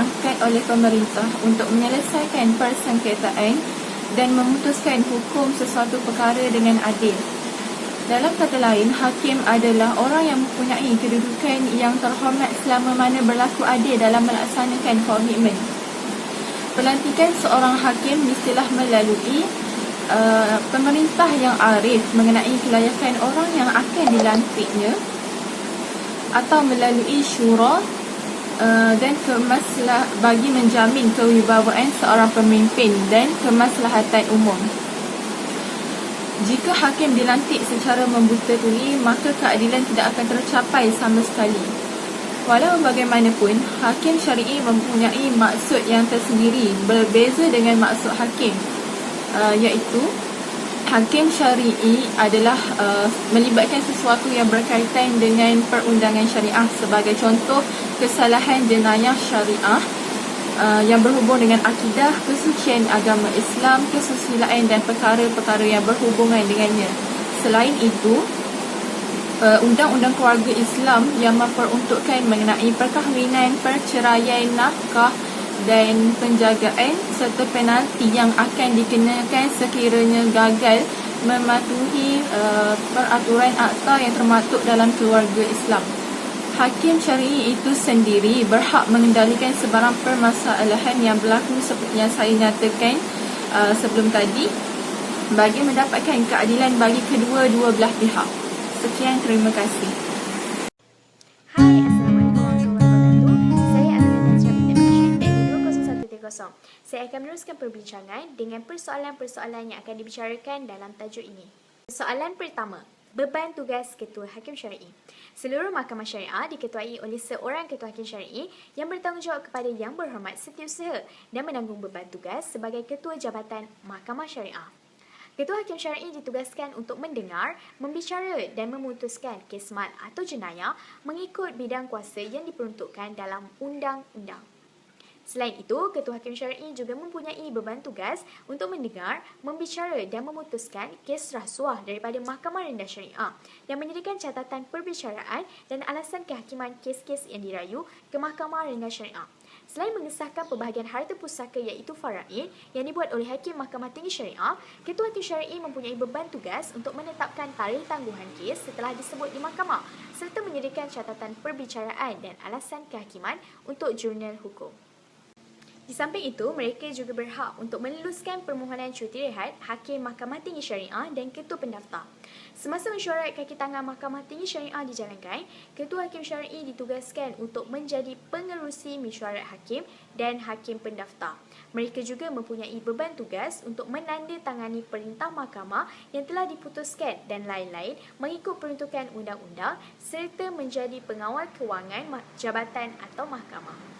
diangkat oleh pemerintah untuk menyelesaikan persengketaan dan memutuskan hukum sesuatu perkara dengan adil. Dalam kata lain, hakim adalah orang yang mempunyai kedudukan yang terhormat selama mana berlaku adil dalam melaksanakan komitmen. Pelantikan seorang hakim mestilah melalui pemerintah yang arif mengenai kelayakan orang yang akan dilantiknya, atau melalui syura dan bagi menjamin kewibawaan seorang pemimpin dan kemaslahatan umum. Jika hakim dilantik secara membuta tuli, maka keadilan tidak akan tercapai sama sekali. Walau bagaimanapun, hakim syar'i mempunyai maksud yang tersendiri berbeza dengan maksud hakim, iaitu hakim syar'i adalah melibatkan sesuatu yang berkaitan dengan perundangan syariah. Sebagai contoh, kesalahan jenayah syariah yang berhubung dengan akidah, kesucian agama Islam, kesusilaan dan perkara-perkara yang berhubungan dengannya. Selain itu, undang-undang keluarga Islam yang memperuntukkan mengenai perkahwinan, perceraian, nafkah dan penjagaan serta penalti yang akan dikenakan sekiranya gagal mematuhi peraturan akta yang termaktub dalam keluarga Islam. Hakim syar'i itu sendiri berhak mengendalikan sebarang permasalahan yang berlaku seperti yang saya nyatakan sebelum tadi, bagi mendapatkan keadilan bagi kedua-dua belah pihak. Sekian, terima kasih. Hai, Assalamualaikum warahmatullahi wabarakatuh. Saya Aminah Nazra binti Bashir dari 20130. Saya akan meneruskan perbincangan dengan persoalan-persoalan yang akan dibicarakan dalam tajuk ini. Soalan pertama, beban tugas Ketua Hakim Syar'i. Seluruh mahkamah syariah diketuai oleh seorang Ketua Hakim Syar'i yang bertanggungjawab kepada Yang Berhormat Setiausaha dan menanggung beban tugas sebagai Ketua Jabatan Mahkamah Syariah. Ketua Hakim Syar'i ditugaskan untuk mendengar, membicara dan memutuskan kes mat atau jenayah mengikut bidang kuasa yang diperuntukkan dalam undang-undang. Selain itu, Ketua Hakim Syar'i juga mempunyai beban tugas untuk mendengar, membicara dan memutuskan kes rasuah daripada Mahkamah Rendah Syariah dan menyediakan catatan perbicaraan dan alasan kehakiman kes-kes yang dirayu ke Mahkamah Rendah Syariah. Selain mengesahkan pembahagian harta pusaka iaitu faraid yang dibuat oleh Hakim Mahkamah Tinggi Syariah, Ketua Hakim Syar'i mempunyai beban tugas untuk menetapkan tarikh tangguhan kes setelah disebut di mahkamah serta menyediakan catatan perbicaraan dan alasan kehakiman untuk jurnal hukum. Di samping itu, mereka juga berhak untuk meneluskan permohonan cuti rehat Hakim Mahkamah Tinggi Syariah dan Ketua Pendaftar. Semasa mesyuarat kaki tangan Mahkamah Tinggi Syariah dijalankan, Ketua Hakim Syar'i ditugaskan untuk menjadi pengerusi mesyuarat hakim dan hakim pendaftar. Mereka juga mempunyai beban tugas untuk menandatangani perintah mahkamah yang telah diputuskan dan lain-lain mengikut peruntukan undang-undang serta menjadi pengawal kewangan jabatan atau mahkamah.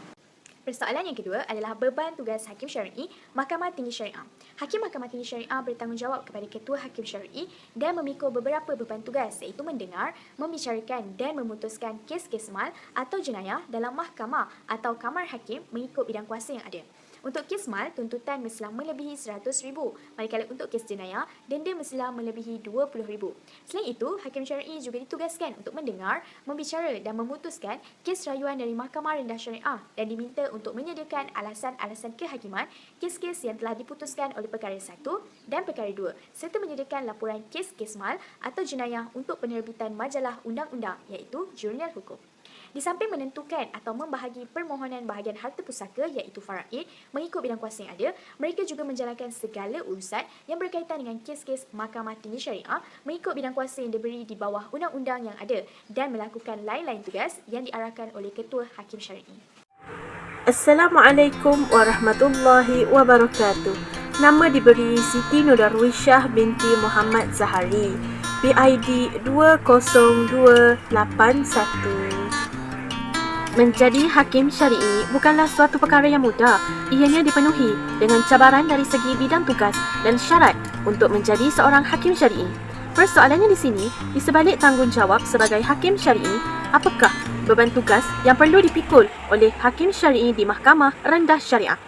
Persoalan yang kedua adalah beban tugas Hakim Syar'i Mahkamah Tinggi Syariah. Hakim Mahkamah Tinggi Syariah bertanggungjawab kepada Ketua Hakim Syar'i dan memikul beberapa beban tugas iaitu mendengar, membicarakan dan memutuskan kes-kes mal atau jenayah dalam mahkamah atau kamar hakim mengikut bidang kuasa yang ada. Untuk kes mal, tuntutan mestilah melebihi RM100,000, manakala untuk kes jenayah, denda mestilah melebihi RM20,000. Selain itu, Hakim Syar'i juga ditugaskan untuk mendengar, membicara dan memutuskan kes rayuan dari Mahkamah Rendah Syariah dan diminta untuk menyediakan alasan-alasan kehakiman kes-kes yang telah diputuskan oleh Perkara 1 dan Perkara 2 serta menyediakan laporan kes-kes mal atau jenayah untuk penerbitan majalah undang-undang iaitu jurnal hukum. Di samping menentukan atau membahagi permohonan bahagian harta pusaka iaitu faraid mengikut bidang kuasa yang ada, mereka juga menjalankan segala urusan yang berkaitan dengan kes-kes Mahkamah Tinggi Syariah mengikut bidang kuasa yang diberi di bawah undang-undang yang ada dan melakukan lain-lain tugas yang diarahkan oleh Ketua Hakim Syar'i. Assalamualaikum warahmatullahi wabarakatuh. Nama diberi Siti Nurdarwisyah binti Muhammad Zahari, PID 20281. Menjadi hakim syar'i bukanlah suatu perkara yang mudah. Ianya dipenuhi dengan cabaran dari segi bidang tugas dan syarat untuk menjadi seorang hakim syar'i. Persoalannya di sini, di sebalik tanggungjawab sebagai hakim syar'i, apakah beban tugas yang perlu dipikul oleh hakim syar'i di Mahkamah Rendah Syariah?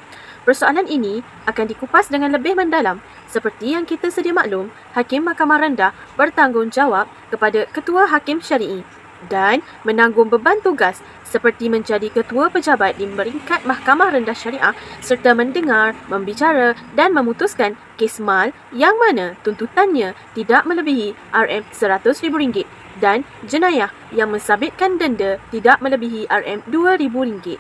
Persoalan ini akan dikupas dengan lebih mendalam. Seperti yang kita sedia maklum, Hakim Mahkamah Rendah bertanggungjawab kepada Ketua Hakim Syar'i. dan menanggung beban tugas seperti menjadi ketua pejabat di peringkat Mahkamah Rendah Syariah serta mendengar, membicara dan memutuskan kes mal yang mana tuntutannya tidak melebihi RM100,000 dan jenayah yang mensabitkan denda tidak melebihi RM2,000.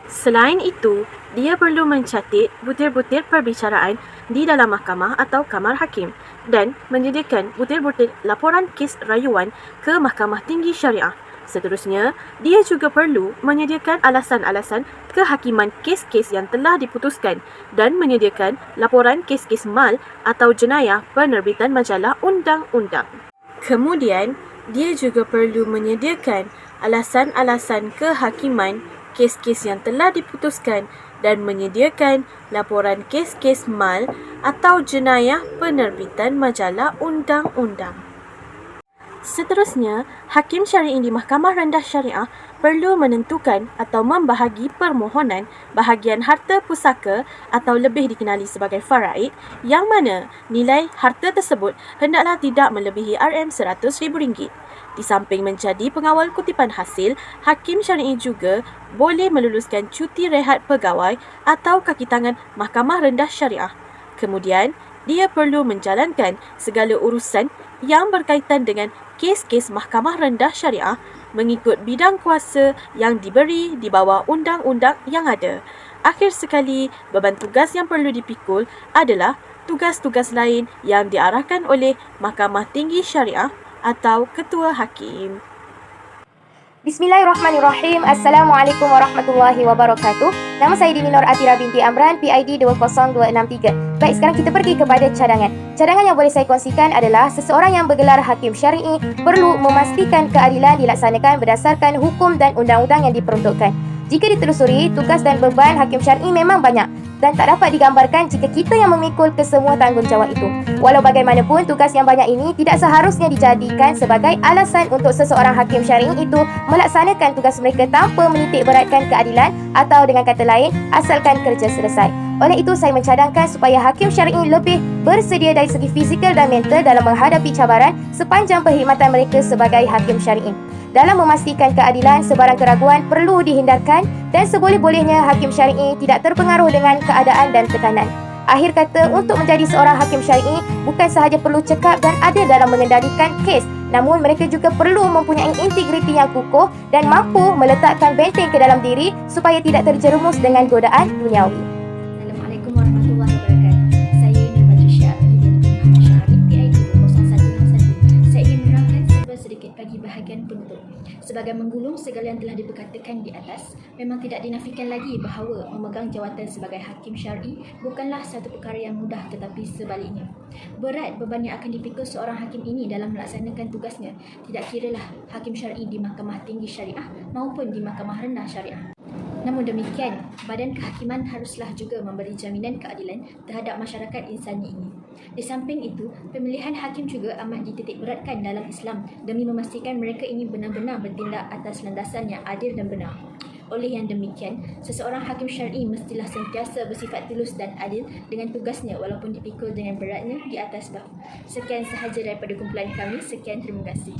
Selain itu, dia perlu mencatat butir-butir perbicaraan di dalam mahkamah atau kamar hakim dan menyediakan butir-butir laporan kes rayuan ke Mahkamah Tinggi Syariah. Seterusnya, dia juga perlu menyediakan alasan-alasan kehakiman kes-kes yang telah diputuskan dan menyediakan laporan kes-kes mal atau jenayah penerbitan majalah undang-undang. Kemudian, dia juga perlu menyediakan alasan-alasan kehakiman kes-kes yang telah diputuskan dan menyediakan laporan kes-kes mal atau jenayah penerbitan majalah undang-undang. Seterusnya, Hakim Syar'i di Mahkamah Rendah Syariah perlu menentukan atau membahagi permohonan bahagian harta pusaka atau lebih dikenali sebagai faraid yang mana nilai harta tersebut hendaklah tidak melebihi RM100,000. Di samping menjadi pengawal kutipan hasil, Hakim Syar'i juga boleh meluluskan cuti rehat pegawai atau kaki tangan Mahkamah Rendah Syariah. Kemudian, dia perlu menjalankan segala urusan yang berkaitan dengan kes-kes Mahkamah Rendah Syariah mengikut bidang kuasa yang diberi di bawah undang-undang yang ada. Akhir sekali, beban tugas yang perlu dipikul adalah tugas-tugas lain yang diarahkan oleh Mahkamah Tinggi Syariah atau Ketua Hakim. Bismillahirrahmanirrahim. Assalamualaikum warahmatullahi wabarakatuh. Nama saya Dini Nur Atira binti Amran, PID 20263. Baik, sekarang kita pergi kepada cadangan. Cadangan yang boleh saya kongsikan adalah seseorang yang bergelar Hakim Syar'i perlu memastikan keadilan dilaksanakan berdasarkan hukum dan undang-undang yang diperuntukkan. Jika ditelusuri, tugas dan beban Hakim Syar'i memang banyak dan tak dapat digambarkan jika kita yang memikul kesemua tanggungjawab itu. Walau bagaimanapun, tugas yang banyak ini tidak seharusnya dijadikan sebagai alasan untuk seseorang Hakim Syar'i itu melaksanakan tugas mereka tanpa menitik beratkan keadilan atau dengan kata lain, asalkan kerja selesai. Oleh itu, saya mencadangkan supaya Hakim Syar'i lebih bersedia dari segi fizikal dan mental dalam menghadapi cabaran sepanjang perkhidmatan mereka sebagai Hakim Syar'i. Dalam memastikan keadilan, sebarang keraguan perlu dihindarkan dan seboleh-bolehnya Hakim Syar'i tidak terpengaruh dengan keadaan dan tekanan. Akhir kata, untuk menjadi seorang Hakim Syar'i bukan sahaja perlu cekap dan adil dalam mengendalikan kes, namun mereka juga perlu mempunyai integriti yang kukuh dan mampu meletakkan benteng ke dalam diri supaya tidak terjerumus dengan godaan duniawi. Assalamualaikum warahmatullahi wabarakatuh. Saya Nur Patricia dari Muhammad Syarif PID 0161. Saya ingin menerangkan sedikit bagi bahagian penutup. Sebagai menggulung segala yang telah diperkatakan di atas, memang tidak dinafikan lagi bahawa memegang jawatan sebagai Hakim Syar'i bukanlah satu perkara yang mudah, tetapi sebaliknya. Berat beban yang akan dipikul seorang hakim ini dalam melaksanakan tugasnya, tidak kiralah Hakim Syar'i di Mahkamah Tinggi Syariah maupun di Mahkamah Rendah Syariah. Namun demikian, Badan Kehakiman haruslah juga memberi jaminan keadilan terhadap masyarakat insani ini. Di samping itu, pemilihan hakim juga amat dititik beratkan dalam Islam demi memastikan mereka ini benar-benar bertindak atas landasan yang adil dan benar. Oleh yang demikian, seseorang Hakim Syar'i mestilah sentiasa bersifat tulus dan adil dengan tugasnya walaupun dipikul dengan beratnya di atas bahu. Sekian sahaja daripada kumpulan kami. Sekian, terima kasih.